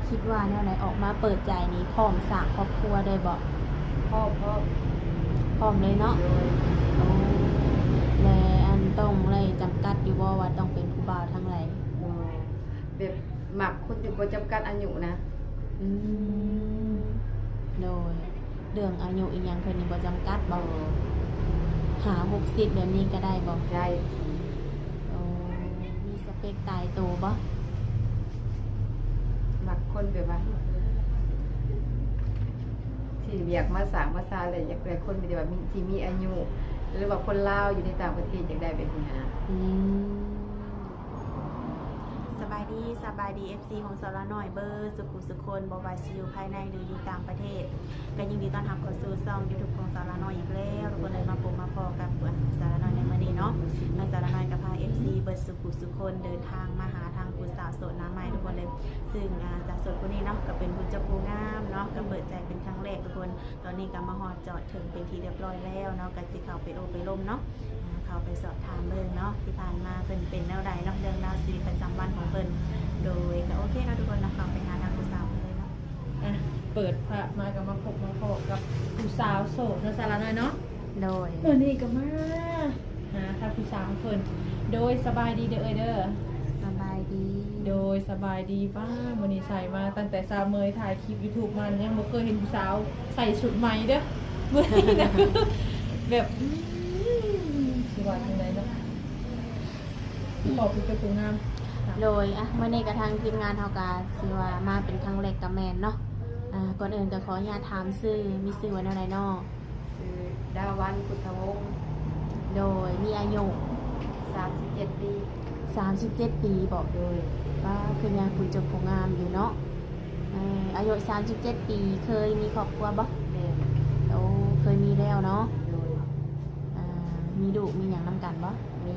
คิดว่าแนวไหนออกมาเปิดใจนี้พร้อมสร้างครอบครัวเลยบ่พ่อพร้อมเลยเนาะโดยโอ้และอันต้องเลยจำกัดอยู่บ่ว่าต้องเป็นผู้บ่าวทั้งหลายบ่แบบหมักคนที่บ่จำกัดอายุนะอืมโดยเรื่องอายุอีหยังเพิ่นนี่บ่จำกัดบ่หา60แบบนี้ก็ได้บ่ได้โอ้มีสเปคตายตัวบ่หมักคนแบบว่าที่อยากมาสร้างมาซาเลยอยากได้คนแบบว่าที่มีอายุหรือว่าคนลาวอยู่ในต่างประเทศอยากได้แบบนี้นะอืมสบายดี FC ของสาระน้อยเบอร์สุขุสุคนบ่ว่าสิอยู่ภายในหรืออยู่ต่างประเทศก็ยินดีต้อนรับเข้าสู่ช่อง YouTube ของสาระน้อยอีกแล้วทุกคนเลยมาพบมาพอกับสาระน้อยในมื้อนี้เนาะในสาระน้อยก็พา FC เบอร์สุขุสุคนเดินทางมาหาทางผู้สาวโสดหน้าใหม่ทุกคนเลยซึ่งจากโสดคนนี้เนาะก็เป็นผู้เจ้าผู้งามเนาะก็เปิดใจเป็นครั้งแรกทุกคนตอนนี้ก็มาฮอดจอดถึงเป็นที่เรียบร้อยแล้วเนาะก็สิเข้าไปโอไปล่มเนาะเข้าไปสอบถามเบิ่งเนาะที่ผ่านมาเพิ่นเป็นแนวใดเนาะเรื่องราวชีวิตประจำวันของเพิ่นโดยก็โอเคเนาะทุกคนนะเข้าไปหาทางผู้สาวเลยเนาะเปิดพระมากับมาพบมาพบกับผู้สาวโสดในสาระน้อยเนาะโดยนี่ก็มาถ้าผู้สาวเพิ่นโดยสบายดีเด้อเด้อสบายดีโดยสบายดีป้าวันนี้ใส่มาตั้งแต่สาวเมยถ่ายคลิป YouTube มันยังบ่เคยเห็นผู้สาวใส่ชุดใหม่เด้อเมื่อนี้นะแบบสิว่าจังไดเนาะขอบคุณเจ้าผู้งามโดยวันนี้กับทางทีมงานเฮาก็สิว่ามาเป็นครั้งแรกกับแม่นเนาะก่อนอื่นก็ขออนุญาตถามชื่อมีชื่อว่าแนวใดเนาะชื่อดาวันพุทธวงศ์โดยมีอายุ37 ปี37 ปีบอกโดยว่าคือยังคุณเจ้าผู้งามอยู่เนาะอายุ37 ปีเคยมีครอบครัวบ่แม่โอ้เคยมีแล้วเนาะโดยมีลูกมีหยังนำกันบ่มี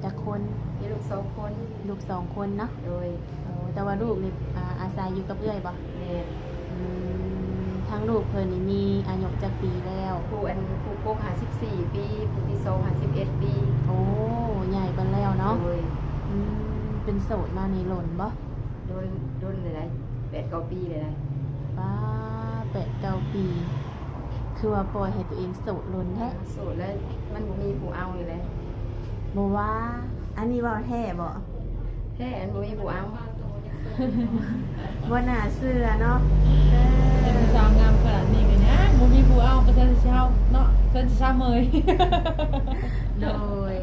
จักคนมีลูก2 คนลูก2 คนเนาะโดยแต่ว่าลูกนี่อาศัยอยู่กับเอื้อยบ่แม่ทั้งลูกเพิ่นนี่มีอายุจักปีแล้วผู้โกง54 ปีผู้ที่2 51 ปีโอ้ใหญ่ปานแล้วเนาะโดยเป็นโสดมานี่หล่นบ่โดนเลยได้8-9 ปีเลยได้ป้า8-9 ปีคือว่าปล่อยให้ตัวเองโสดหล่นแท้โสดแล้วมันบ่มีผู้เอาอยู่แล้วบ่ว่าอันนี้เว้าแท้บ่แท้อันบ่มีผู้เอาบ่น่าเชื่อเนาะเป็นผู้สาวงามขนาดนี้ก็นะบ่มีผู้เอาประชาชนเนาะเพิ่นสิชาเมยโดย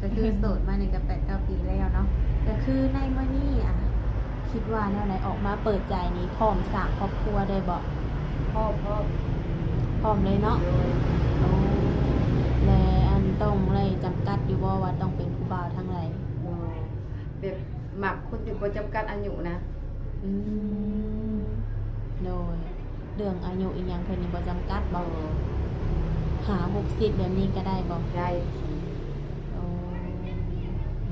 ก็คือโสดมานี่ก็8-9 ปีแล้วเนาะก็คือในมื้อนี้คิดว่าแนวไหนออกมาเปิดใจนี้พร้อมสร้างครอบครัวได้บ่พ่อพร้อมเลยเนาะโอ้และอันต้องเลยจำกัดอยู่บ่ว่าต้องเป็นผู้บ่าวทั้งหลายแบบหมักคนที่บ่จำกัดอายุนะอืมโดยเรื่องอายุอีหยังเพิ่นนี่บ่จำกัดบ่หา60แบบนี้ก็ได้บ่ได้โอ้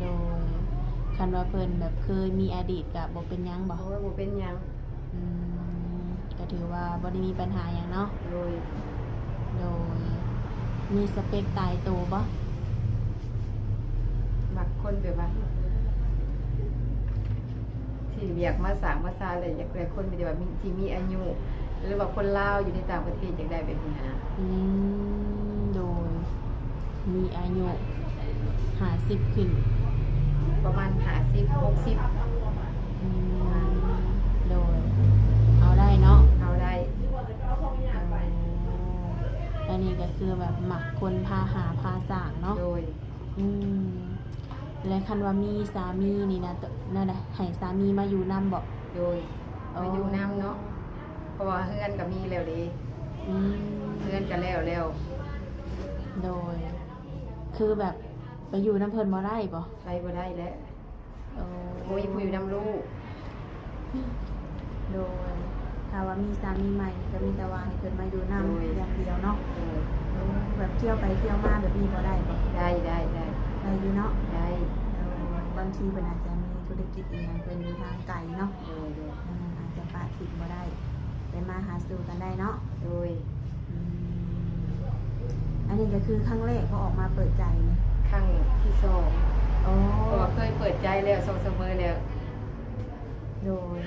โดยคันว่าเพิ่นแบบเคยมีอดีตก็บ่เป็นหยังบ่โอ้ยบ่เป็นหยังก็ถือว่าบ่ได้มีปัญหาหยังเนาะโดยมีสเปคตายตัวบ่หมักคนแบบว่าที่อยากมาสร้างมาซาเลยอยากได้คนแบบว่าที่มีอายุหรือว่าคนลาวอยู่ในต่างประเทศอยากได้แบบนี้นะโดยมีอายุ50ขึ้นประมาณ50-60โดยเอาได้เนาะเอาได้อันนี้ก็คือแบบหมักคนพาหาพาสร้างเนาะโดยและคันว่ามีสามีนี่นะนั่นแหละให้สามีมาอยู่นำบ่โดยมาอยู่นำเนาะเพราะว่าเฮือนก็มีแล้วดิเฮือนก็แล้วโดยคือแบบไปอยู่น้ำเพิ่นบ่ได้บ่ไปบ่ได้แล้วโอ้ยผู้อยู่นำลูกโดยถ้าว่ามีสามีใหม่ก็มีแต่ว่าให้เพิ่นมาอยู่นำอย่างเดียวเนาะแบบเที่ยวไปเที่ยวมาแบบนี้บ่ได้บ่ได้อยู่เนาะได้บางทีเพิ่นอาจจะมีธุรกิจอีหยังเพิ่นทางไกลเนาะอาจจะปะทิดบ่ได้ไปมาหาสู่กันได้เนาะโดยอันนี้ก็คือครั้งแรกเขาออกมาเปิดใจนี่ครั้งที่2เพราะว่าเคยเปิดใจแล้ว2 เสมอแล้วโดย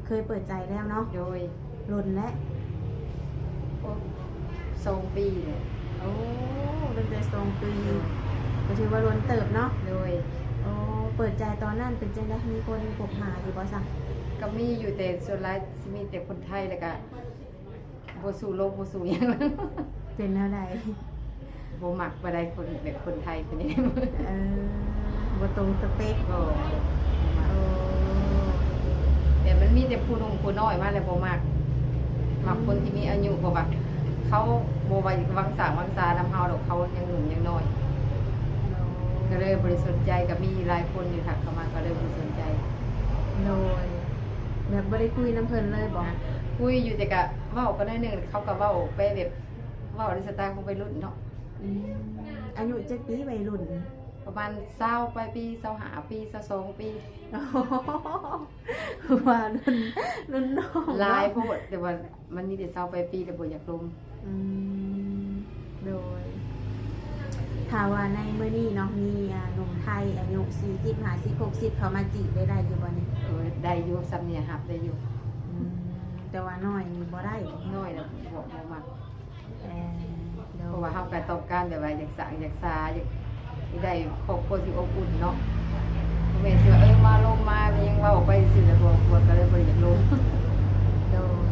เคยเปิดใจแล้วเนาะ โดย ล้นและ 2 ปีเลย โอ้ตั้งแต่2 ปีก็ถือว่าล้นเติบเนาะ โดย โอ้เปิดใจตอนนั้นเป็นจังได๋มีคนคบหาอยู่บ่ซะ ก็มีอยู่แต่ส่วนหลายสิมีแต่คนไทยแล้วก็บ่สู่โลกบ่สู่หยัง เป็นแนวใด บ่มักบ่ได้คนแบบคนไทยเป็นยังไง เออบ่ตรงสเปค ก็ โอ้ แต่มันมีแต่ผู้หนุ่มผู้น้อยมาแล้วบ่มักคนที่มีอายุบ่ว่าเขาบ่ว่าวังสร้างวังสานำเฮาดอกเขายังหนุ่มยังน้อย ก็เลยบ่ได้สนใจก็มีหลายคนอยู่ทักเข้ามาก็เลยบ่สนใจ โดยแบบบ่ได้คุยน้ำเพิ่นเลยบ่ คุยอยู่แต่ก็เว้ากันหน่อยหนึงเขาก็เว้าไปแบบเว้าในสไตล์ของวัยรุ่นเนาะ อืมอายุจักปีวัยรุ่น ประมาณ20ปลายปี25ปี22ปี โอ้โหว่ารุ่นน้อง หลายโพดแต่ว่ามันมีแต่20ปลายปีแต่บ่อยากลง อืมโดยถ้าว่าในมื้อนี้เนาะมีหนุ่มไทยอายุ40 50 60เขามาจีบได้อยู่บ่นี่ ได้อยู่ซ้ำเนี่ยรับได้อยู่ อืมแต่ว่าน้อยนี่บ่ได้บ่ น้อยแล้วบ่มัก โด เพราะว่าย เฮาก็ต้องการแบบว่าอยากสร้างอยากสาอยากได้ครอบครัวที่อบอุ่นเนาะแม่สิว่ามาลงมายังเว้าไปสิแล้วบ่ก็เลยบ่อยากลง โดย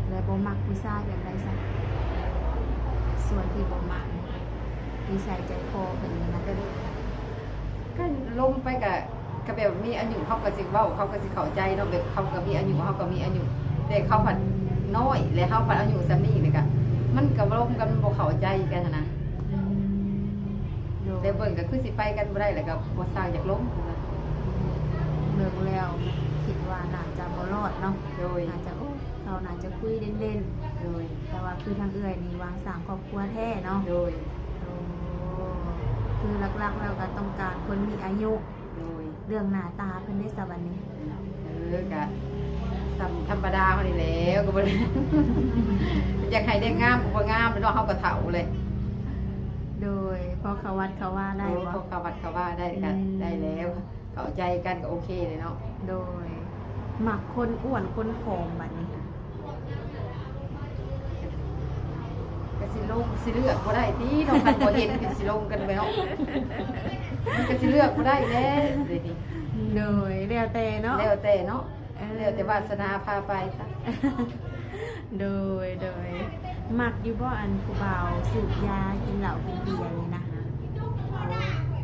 แล้วบ่มักผู้ชายแบบใดซะส่วนที่บ่มักนิสัยใจคอเพิ่นนี่นะ ก็ลงไปก็แบบมีอายุเขาก็สิเว้าเขาก็สิเข้าใจเนาะแบบเขาก็มีอายุเขาก็มีอายุแต่เขาผัดน้อยและเขาผัดอายุซ้ำนี้เลยก็มันก็ลงกันบ่เข้าใจกันหั้นนะ โดย แต่เบิ่งก็คือสิไปกันบ่ได้แล้วก็บ่สร้างอยากลงนะ เลิกแล้วคิดว่าน่าจะบ่รอดเนาะ โดย น่าจะเราน่าจะคุยเล่น โดย ๆแต่ว่าคือทางเอื้อยนี่วางสร้างครอบครัวแท้เนาะ โดย โอ้คือหลักๆแล้วก็ต้องการคนมีอายุ โดย เรื่องหน้าตาเพิ่นได้สะบัดนี้ ก็ซ้ำธรรมดาเฮานี่แหล้วก็บ่ได้ อยากให้ได้งามก็บ่งามเนาะเฮาก็เฒ่าเลย โดยพอเขาวัดเขาว่าได้บ่ เขาเข้าวัดเข้าว่าได้ก็ได้แล้วเข้าใจกันก็โอเคเลยเนาะ โดยหมักคนอ้วนคนผอมบัดนี้ ก็สิลงสิเลือกบ่ได้ติเนาะคันบ่เห็นก็สิลงกันไปเนาะมันก็สิเลือกบ่ได้แน่เดี๋ยวนี้ โดยแล้วแต่เนาะ แล้วแต่เนาะ เออ แล้วแต่วาสนาพาไปซะ โดยหมักอยู่บ่อันผู้บ่าวสูบยากินเหล้ากินเบียร์นี่นะ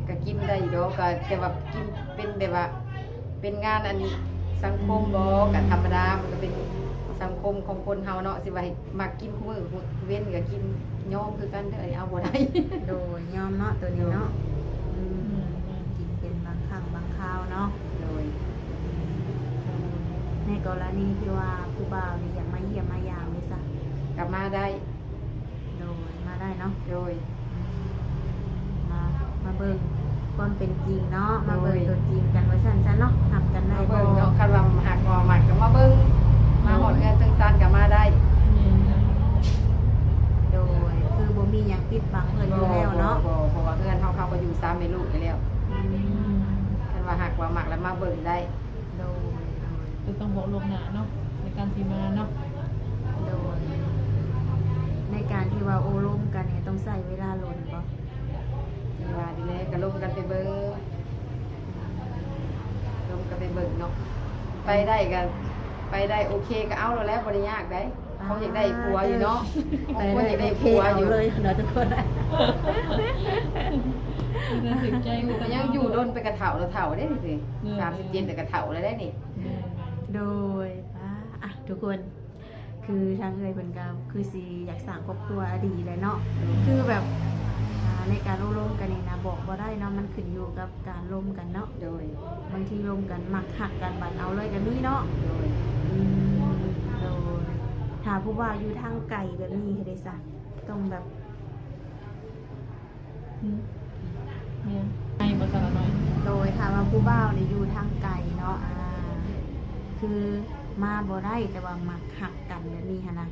ก็กินได้ดอกก็แต่ว่ากินเป็นแบบว่า เป็นงานอันสังคมบ่ก็ธรรมดามันก็เป็นสังคมของคนเฮาเนาะสิว่าให้มักกินคู่มื้อเว้นก็กินยอมคือกันเด้อเอาบ่ได้ โดยยอมเนาะตัวนี้เนาะอืมกินเป็นบางครั้งบางคราวเนาะ โดย ในกรณีที่ว่าผู้บ่าวนี่อยากมาเยี่ยมมายามนี่ซะ กลับมาได้ โดยมาได้เนาะ โดย มาเบิ่งความเป็นจริงเนาะมา โด เบิ่ง ย ตัวจริงกันว่าซั่นซะเนาะทำกันได้ มา บ่ เบิ่งเนาะคันว่าหักว่ามักก็มาเบิ่งมาหอดเงินจังซั่นก็มาได้ โดยคือบ่มีหยังปิดบังเพิ่นอยู่แล้วเนาะ บ่เพราะว่าเงินเฮาก็อยู่3แม่ลูกอยู่แล้ว อืม คันว่าหักว่ามักแล้วมาเบิ่งได้ โดย คือต้องบอกลวงหน้าเนาะในการที่มาเนาะ โดยในการที่ว่าโอ้ร่วมกันเนี่ยต้องใช้เวลาล้นบ่ ที่ว่าดีแลก็ลงกันไปเบิ่งลงกันไปเบิ่งเนาะไปได้ก็ไปได้โอเคก็เอาแล้วบ่ได้ยากได้เขาอยากได้ผัวอยู่เนาะ ไป คน ได้ อยากได้ โอเค ผัว เอา อยู่ เลยเนาะทุกคน คือถึงใจ อยู่ก็ยังอยู่โดนไปกระเฒ่าแล้วเฒ่าได้นี่สิ อืม 37แต่กระเฒ่าแล้วได้นี่ โดยอ่ะทุกคนคือทางเอ่ยเพิ่นก็คือสิอยากสร้างครอบครัวอดีตเลยเนาะคือแบบในการร่วมกันนี่นะบอกบ่ได้เนาะมันขึ้นอยู่กับการร่วมกันเนาะ โดย บางทีร่วมกันมักหักกันบัดเอาเลยกันนุ้ยเนาะ โดย อืมโดยถ้าผู้ว่าอยู่ทางไกลแบบนี้เฮ็ดได้ซะต้องแบบ เนี่ยให้บ่สารน้อย โดยถ้าว่าผู้บ่าวนี่อยู่ทางไกลเนาะคือมาบ่ได้แต่ว่ามักหักกันแบบนี้หันนะ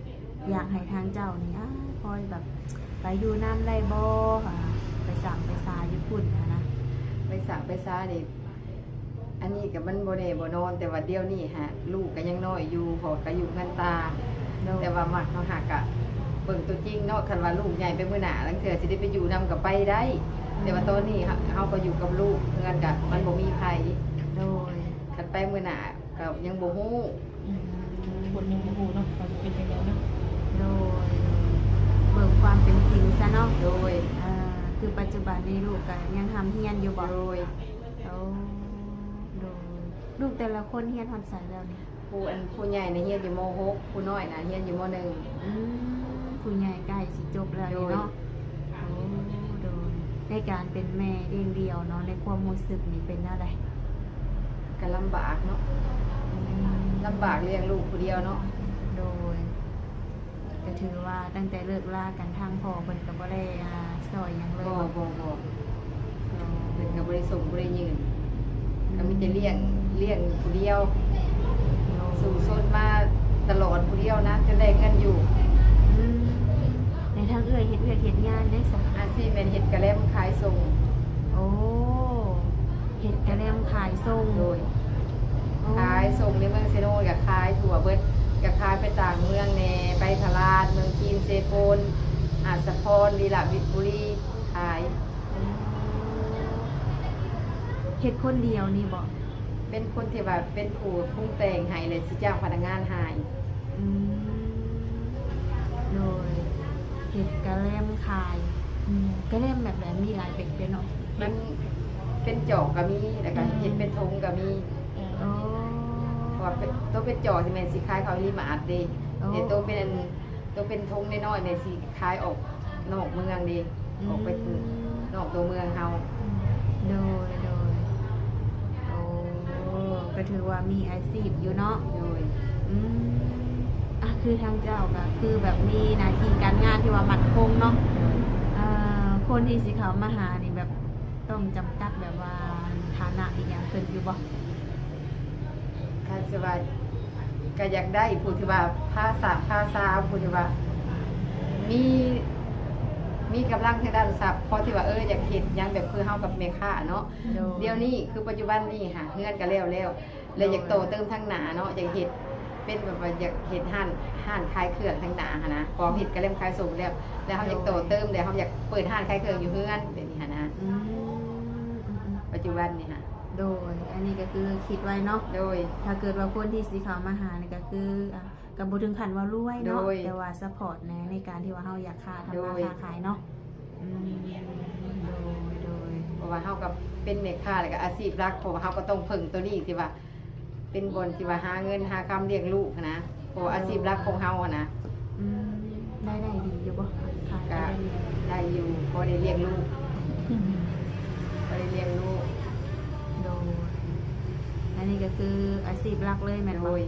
อยากให้ทางเจ้านี่คอยแบบไปอยู่น้ำได้บ่ไปสั่งไปซาอยู่พุ่นหันนะ ไปสร้างไปซ่านี่อ อันนี้ก็มันบ่ได้บ่นอนแต่ว่าเดี๋ยวนี้ฮะลูกก็ยังน้อยอยู่พอก็อยู่เงินตา โดย แต่ว่ามักเฮาหักอะเบิ่งตัวจริงเนาะคันว่าลูกใหญ่ไปมื้อหน้าลังเทื่อสิได้ไปอยู่นํก็ไปได้ แต่ว่าตอนนี้เฮาก็อยู่กับลูกเงินก็มันบ่มีไผ โดย คันไปมื้อหน้าก็ยังบ่ฮู้ คนยังบ่ฮู้เนาะว่าสิเป็นจังไดเนาะ โดยเบิกความเป็นจริงซะเนาะ โดย คือปัจจุบันนี้ลูกก็ยังทำเฮียนอยู่บ่ โดย เอาโดยลูกแต่ละคนเฮียนฮอดไสแล้วเนี่ย ผู้ใหญ่น่ะเรียนอยู่ม .6 ผู้น้อยน่ะเรียนอยู่ม อืมผู้ใหญ่ใกล้สิจบแล้วนี่เนาะโอ้โดยในการเป็นแม่เลี้ยงเดียวเนาะในความรู้สึกนี่เป็นอะไร .1 ก็ลำบากเนาะลำบากเลี้ยงลูกผู้เดียวเนาะ โดยก็ถือว่าตั้งแต่เลิกลากันทางพ่อเพิ่นก็บ่ได้ซอยหยังเลย บ่ บ่ เพิ่นก็บ่ได้ส่งบ่ได้ยืนก็มีแต่เลี้ยงผู้เดียวสู่ซนมาตลอดผู้เดียวนะจนได้เงินอยู่ อืมในทางเอื้อยเฮ็ดเวียกเฮ็ดงานได้สัก อาชีพแม่นเฮ็ดกะแลมขายส่ง โอ้เฮ็ดกระแลมขายส่ง โดย โอ้ ขายส่งในเมืองเซโนก็ขายทั่วเบิดก็ขายไปต่างเมืองแหน่ไปตลาดเมืองจีนเซโปนอาจสะพรลีลาวิทบุรีขาย เฮ็ดคนเดียวนี่บ่ เป็นคนที่ว่าเป็นผู้ปรุงแต่งให้เลยสิจ้างพนักงานให้ อืมโดยเฮ็ดกระแลมขายกระแลมแบบมีหลายเป็นเนาะ มันเป็นจอกก็มีแล้วก็เฮ็ดเป็นธงก็มี โอ้ เพราะว่าเป็นตัวเป็นจอกสิแม่นสิขายเขาลิมาอัดเด้ โอ้ แต่ตัวเป็นธงน้อยๆแม่นสิขายออกนอกเมืองเด้ออกไปนอกตัวเมืองเฮา โดยโอ้ก็ถือว่ามีอาชีพอยู่เนาะ โดย อืมคือทางเจ้าก็คือแบบมีหน้าที่การงานที่ว่ามั่นคงเนาะคนที่สิเขามาหานี่แบบต้องจำกัดแบบว่าฐานะอีกอย่างเพิ่นอยู่บ่ คาสิว่าก็อยากได้ผู้ที่ว่าภาษาผู้ที่ว่ามีกำลังทางด้านทรัพย์เพราะที่ว่าอยากเฮ็ดหยังแบบคือเฮากับแม่ค้าเนาะ เดี๋ยวนี้คือปัจจุบันนี่หาเฮือนก็แล้วเลยอยากโตเติมทางหน้าเนาะอยากเฮ็ดเป็นแบบว่าอยากเฮ็ดห้านขายเครื่องทางหน้าหั่นนะพอเฮ็ดก็เริ่มขายส่งแล้วเฮาอยากโตเติมแล้วเฮาอยากเปิดห้านขายเครื่องอยู่เฮือนแบบนี้หั่นนะ อืม ปัจจุบันนี่ค่ะ โดยอันนี้ก็คือคิดไว้เนาะ โดย ถ้าเกิดว่าคนที่สิเขามาหานี่ก็คือกับบ่ถึงขั้นว่ารวยเนาะ โดย แต่ว่าซัพพอร์ตในการที่ว่าเฮาอยากค้าทำ โด มาย ค้าขายเนาะอืมโดย เพราะว่าเฮากับเป็นแม่ค้าแล้วก็อาชีพหลักเพราะว่าเฮาก็ต้องพึ่งตัวนี้ที่ว่า เป็นบนที่ว่าหาเงินหาคำเลี้ยงลูกนะเพราะว่าอาชีพหลักของเฮาอะนะ อืมได้ดีอยู่บ่ขาย ก็ ได้ดี ได้อยู่พอได้เลี้ยงลูกพอได้เลี้ยงลูก โดยอันนี้ก็คืออาชีพหลักเลยแม่น โด บ่ ย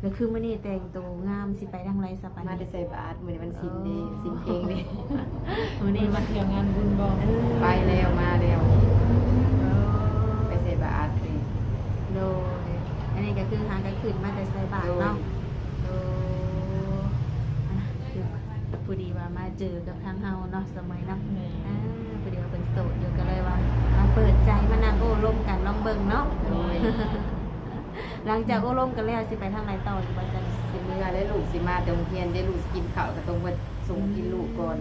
แล้วคือมื้อนี้แต่งตัวงามสิไปทางไรสะปาน มาได้ นี้ ใส่บาตรมื้อนี้มันสิ้นเด้สิ้นเพลงเด้ มื้อนี้ มา มัน เที่ยวงานบุญบ่ ไปแล้วมาแล้วไปใส่บาตรเลย โดยอันนี้ก็คือหางกันขึ้นมาแต่ใส่บาทเนาะโดคือพอดีว่ามาเจอกับทางเฮาเนาะสมัยเนาะพอดีว่าเป็นโสดอยู่ก็เลยว่ามาเปิดใจมานั่งโอ้ร่มกันลองเบิ่งเนาะ โดย หลังจากโอ้ร่มกันแล้วสิไปทางไหนต่ออยู่บ่จัน สิเมื่อได้ลูกสิมาแต่โรงเรียนได้ลูกสิกินข้าวก็ต้องเบิดส่งกินลูกก่อน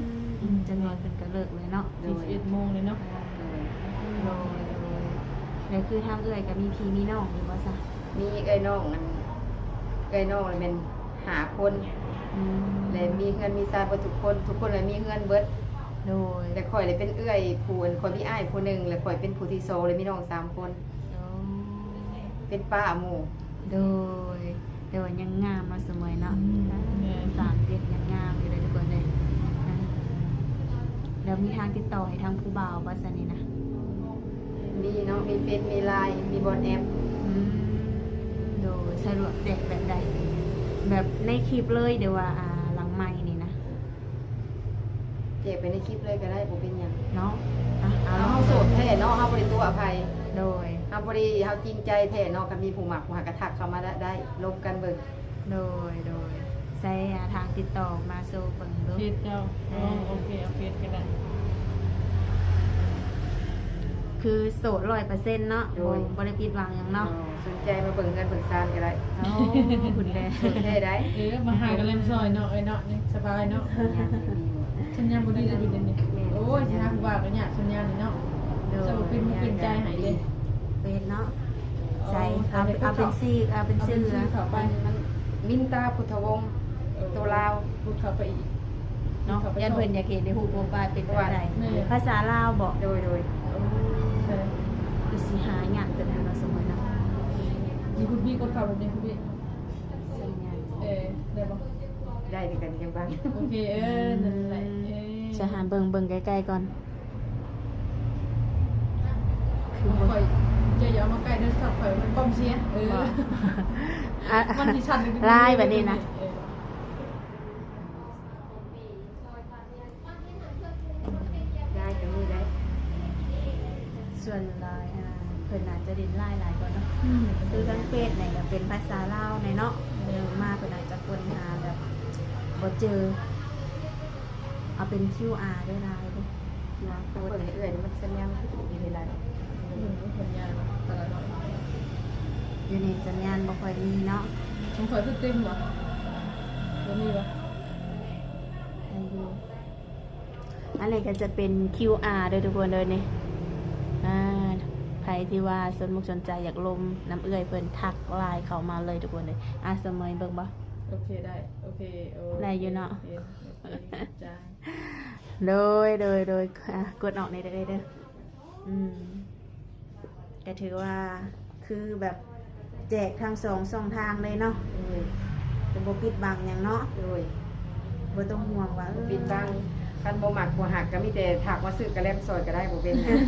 จังหวะเพิ่นก็เลิกเลยเนาะ 11 โมงเลยเนาะ โดย โดยแล้วคือทางเอื้อยก็มีพี่มีน้องอยู่บ่ซะ มีไอ้น้องนั่นไอ้น้องเป็นหาคน อืม และมีเงินมีทรายเบิดทุกคนเลยมีเงินเบิด โดย แต่ข่อยเลยเป็นเอื้อยผู้อันคนมีอ้ายผู้หนึงและข่อยเป็นผู้ที่โซเลยมีน้อง3คน เป็นป้าหมู่ โดยยังงามมาเสมอเนาะ37ยังงามอยู่เลยทุกคนเลยแล้วมีทางติดต่อให้ทางผู้บ่าวบ่ซะนี่นะ มีเนาะมีเฟซมีไลน์มีบอลแอป โดยสะดวกแจกแบบใดแบบในคลิปเลยเดี๋ยวว่าหลังไมค์นี่นะ แจกไปในคลิปเลยก็ได้บ่เป็นหยัง เนาะ เอาเฮาโสดแท้เนาะเฮาบ่ได้ตัวอภัย โดย เฮาบ่ได้เฮาจริงใจแท้เนาะก็มีผู้มักผู้หากระทักเข้ามาได้ลบกันเบิ่ง โดยใช้ทางติดต่อมาโซเบิ่งดู เฟซเจ้าโอเคเอาเฟซก็ได้ คือโสด100%เนาะบ่ได้ผิดหวังหยังเนาะ สนใจมาเบิ่งกันเบิ่งซานก็ได้ โอ้คุณแด สนใจได้ มาหากันเล่นซอยเนาะไอ้เนาะนี่สบายเนาะสัญญาณบ่ดีเลยอยู่เดี๋ยวนี้โอ้ยสิหาผู้ว่าก็ยากสัญญาณนี่เนาะจะบ่เป็นใจหายเลย เป็นเนาะใส่เอาเป็นซีกเอาเป็นเสื้อ เข้าไป มันมินตาพุทธวงศ์ตัวลาว พูดเข้าไปอีก เนาะยันเพิ่นอยากเห็นในหูโปรไฟล์เป็นแบบใดภาษาลาวบอก โดย คือสิหายากเกินเนาะสมมุติเนาะ มีคุณพี่กดเข้าแบบนี้คุณพี่ สัญญาณ ได้บ่ ได้ด้วยกันยังบ้าง โอเคนั่นแหละ จะหาเบิ่งใกล้ๆก่อนคือ ข่อยจะอย่ามาใกล้เด้อสับข่อยมันก้มเสียมันสิชัน ลายแบบนี้นะ ได้ก็มีได้ ส่วนลายเพิ่นอาจจะเด่นลายหลายกว่าเนาะคือทั้งเฟซเนี่ยก็เป็นภาษาลาวในเนาะมากเพิ่นอาจจะค้นหาแบบบ่เจอเอาเป็น QR ด้วยลายด้วย QR ตัว code เอื่อยมันสัญญาณอยู่ในไลน์ สัญญาณแต่ละหน่อย อยู่ในสัญญาณบ่ค่อยมีเนาะ ผมข่อยคือเต็มบ่บ่มีบ่ ให้ดูอันนี้ก็จะเป็น QR ด้วยทุกคนเลยนี่ใครที่ว่าสนมุกสนใจอยากลมน้ำเอื้อยเพิ่นทักไลน์เข้ามาเลยทุกคนเลยเสมอเบิ่งบ่ โอเคได้โอเคได้อยู่เนาะ จ้า โดยกดออกในได้เด้อก็ถือว่าคือแบบแจกทาง2 ช่องทางเลยเนาะจะบ่ปิดบังหยังเนาะ โดย บ่ต้องห่วงว่า ปิดบังคันบ่มักบ่หักก็มีแต่ถักมาซื้อกระแลมซอยก็ได้บ่เป็นหยัง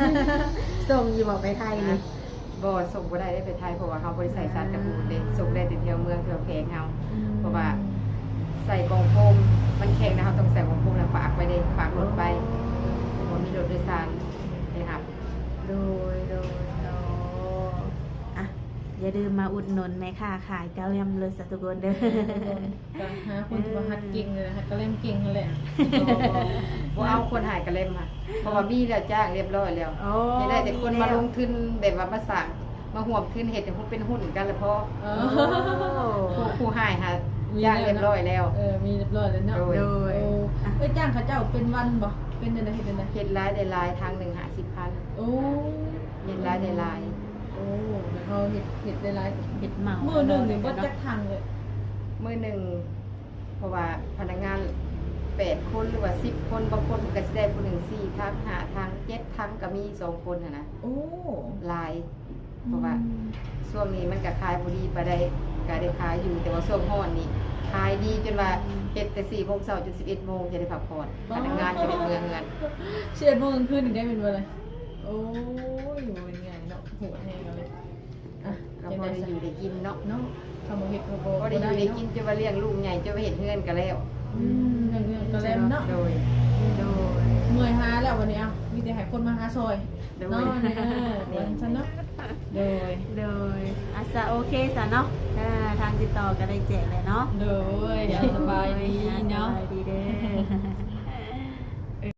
ส่งอยู่บ่ไปไทยนี่ บ่ส่งบ่ได้ไปไทยเพราะว่าเฮาบ่ได้ใส่สารกันบูดเด้ส่งได้แต่เที่ยวเมืองเที่ยวแพงเฮาเพราะว่าใส่กล่องโฟมมันแข็งนะเฮาต้องใส่กล่องโฟมแล้วฝากไว้เด้ฝากรถไปบ่มีรถโดยสารได้ครับ โดยอ่ะอย่าลืมมาอุดหนุนแม่ค้าขายกะเหรี่ยงเลยสักทุกคนเด้อ ก็หาคนที่ว่าฮัดเก่งเลยฮัดก็เล่มเก่งนั่นแหละ บ่เอาคนหายกระเล่มค่ะเพราะว่ามีแล้วจ้างเรียบร้อยแล้ว โอ้ จะได้แต่คนมาลงทุนแบบว่ามาสั่งมาห่วมทุนเฮ็ดให้เป็นหุ้นกันแล้วพอผู้หายค่ะจ้างเรียบร้อยแล้ว มีเรียบร้อยแล้วเนาะ โดย จ้างเขาเจ้าเป็นวันบ่เป็นจังได๋เฮ็ดจังได๋ เฮ็ดรายได้รายทางหนึ่ง50,000 โอ้ เฮ็ดรายได้ราย โอ้เฮาเฮ็ดได้หลาย เฮ็ดเหมา มื้อนึงนี่บ่จักทางเลย มื้อหนึ่งเพราะว่าพนักงาน8คนหรือว่า10คนบางคนก็สิได้ผู้หนึ่ง4ทั้ง5ทั้ง7ทั้งก็มี2คนน่ะนะ โอ้ ลายเพราะว่าช่วงนี้มันก็ขายบ่ดีปานใดก็ได้ขายอยู่แต่ว่าช่วงร้อนนี่ขายดีจนว่าเฮ็ดแต่4:00 นจน11:00 นจะได้พักผ่อนพนักงานจะเป็นเมืองเงิน 11:00 นคืนนี่ได้เป็นบ่เลยโอ้ยเป็นไงเนาะโหแฮงเลยอ่ะ ก็พอได้อยู่ได้กินเนาะ เนาะทำบ่เฮ็ดก็บ่ พอได้อยู่ได้กินจนว่าเลี้ยงลูกใหญ่จนว่าเฮ็ดเงินก็แล้ว เรื่องก็แล้วเนาะ โดย เมื่อยหาแล้ววันนี้อ่ะมีแต่ให้คนมาหาซอยเนาะวันฉันเนาะโดย อาซะโอเคซะเนาะทางติดต่อก็ได้แจกเลยเนาะ โดยสบายดีเนาะ สบายดีเด้อ